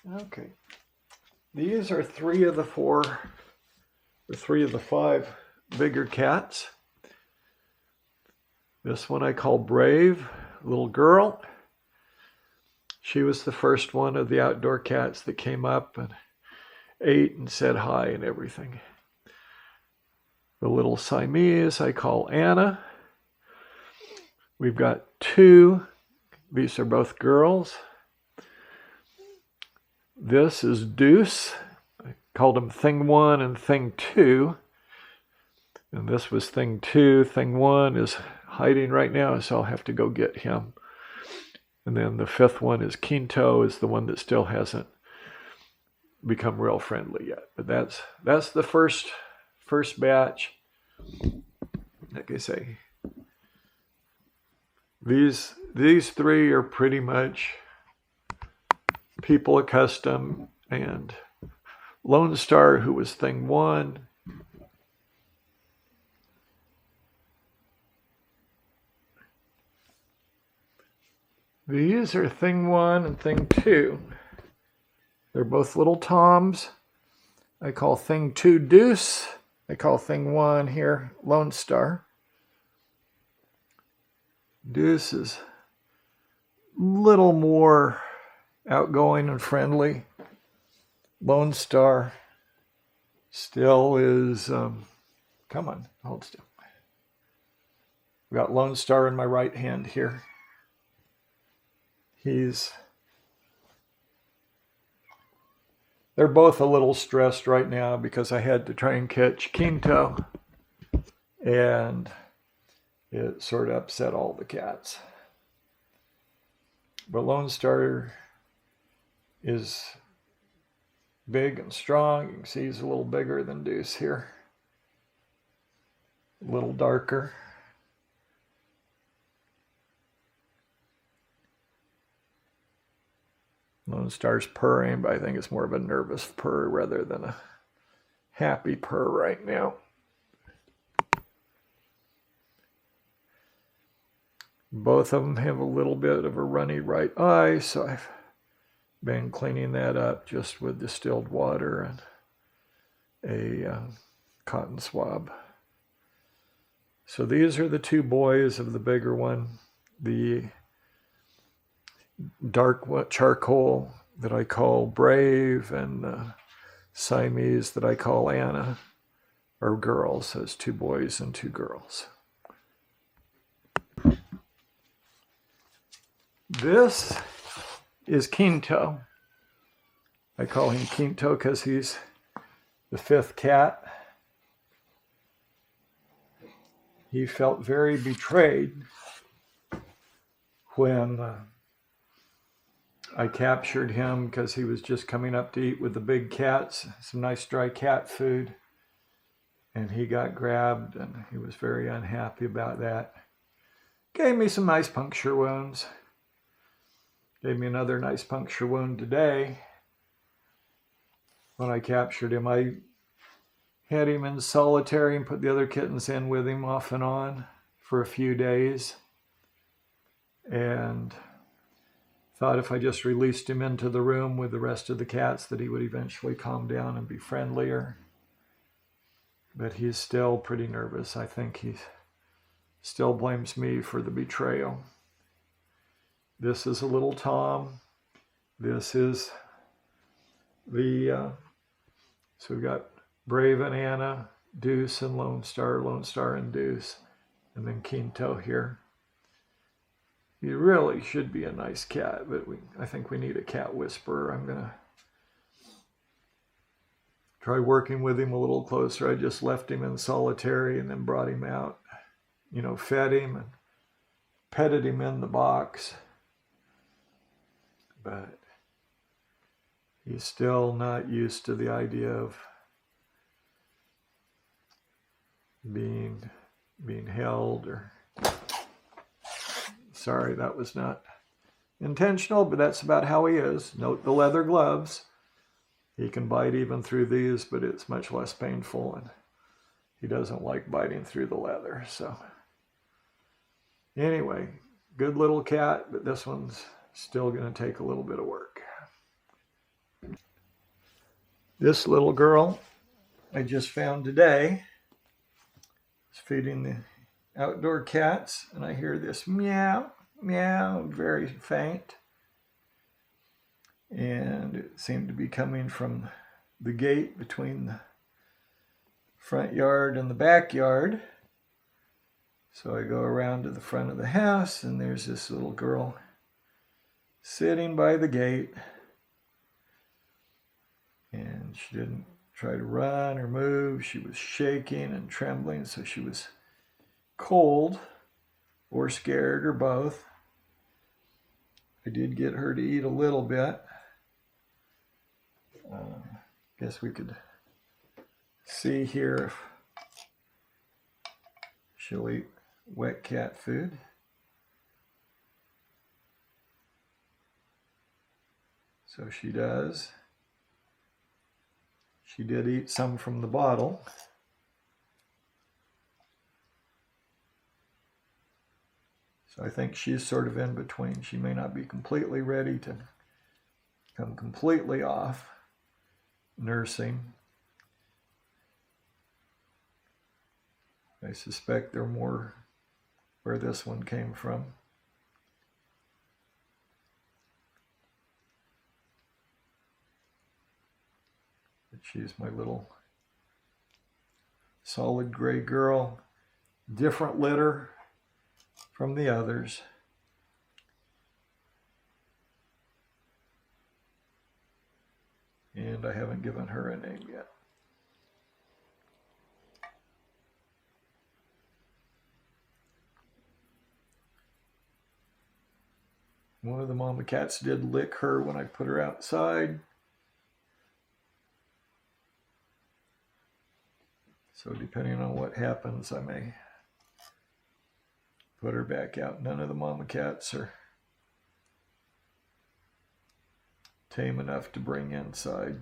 Okay. These are 3 of the 4, or 3 of the 5 bigger cats. This one I call Brave, little girl. She was the first one of the outdoor cats that came up and ate and said hi and everything. The little Siamese I call Anna. We've got 2. These are both girls. This is Deuce. I called him Thing 1 and Thing 2. And this was Thing 2. Thing 1 is hiding right now, so I'll have to go get him. And then the 5th one is Quinto, is the one that still hasn't become real friendly yet. But that's the first batch. Like I say, these 3 are pretty much people accustomed, and Lone Star, who was Thing 1, these are Thing 1 and Thing 2. They're both little Toms. I call Thing 2 Deuce. I call Thing 1 here Lone Star. Deuce is a little more outgoing and friendly. Lone Star still is, come on, hold still. I've got Lone Star in my right hand here. They're both a little stressed right now because I had to try and catch Quinto, and it sort of upset all the cats. But Lone Star is big and strong. You can see he's a little bigger than Deuce here. A little darker. Lone Star's purring, but I think it's more of a nervous purr rather than a happy purr right now. Both of them have a little bit of a runny right eye, so I've been cleaning that up just with distilled water and a cotton swab. So these are the 2 boys of the bigger one. The dark charcoal that I call Brave, and Siamese that I call Anna are girls. So it's 2 boys and 2 girls. This is Quinto. I call him Quinto because he's the 5th cat. He felt very betrayed when I captured him because he was just coming up to eat with the big cats, some nice dry cat food, and he got grabbed, and he was very unhappy about that. Gave me some nice puncture wounds. Gave me another nice puncture wound today. When I captured him, I had him in solitary and put the other kittens in with him off and on for a few days. And thought if I just released him into the room with the rest of the cats that he would eventually calm down and be friendlier. But he's still pretty nervous. I think he still blames me for the betrayal. This is a little Tom. This is the, so we've got Brave and Anna, Deuce and Lone Star and Deuce, and then Quinto here. He really should be a nice cat, but I think we need a cat whisperer. I'm gonna try working with him a little closer. I just left him in solitary and then brought him out, fed him and petted him in the box. But he's still not used to the idea of being held or... Sorry, that was not intentional, but that's about how he is. Note the leather gloves. He can bite even through these, but it's much less painful, and he doesn't like biting through the leather. So anyway, good little cat, but this one's still going to take a little bit of work. This little girl I just found today is feeding the outdoor cats, and I hear this meow, meow, very faint. And it seemed to be coming from the gate between the front yard and the backyard. So I go around to the front of the house, and there's this little girl sitting by the gate. And she didn't try to run or move. She was shaking and trembling, so she was cold or scared or both. I did get her to eat a little bit. Guess we could see here if she'll eat wet cat food. So she does. She did eat some from the bottle. So I think she's sort of in between. She may not be completely ready to come completely off nursing. I suspect they're more where this one came from. But she's my little solid gray girl. Different litter from the others. And I haven't given her a name yet. One of the mama cats did lick her when I put her outside. So depending on what happens, I may put her back out. None of the mama cats are tame enough to bring inside.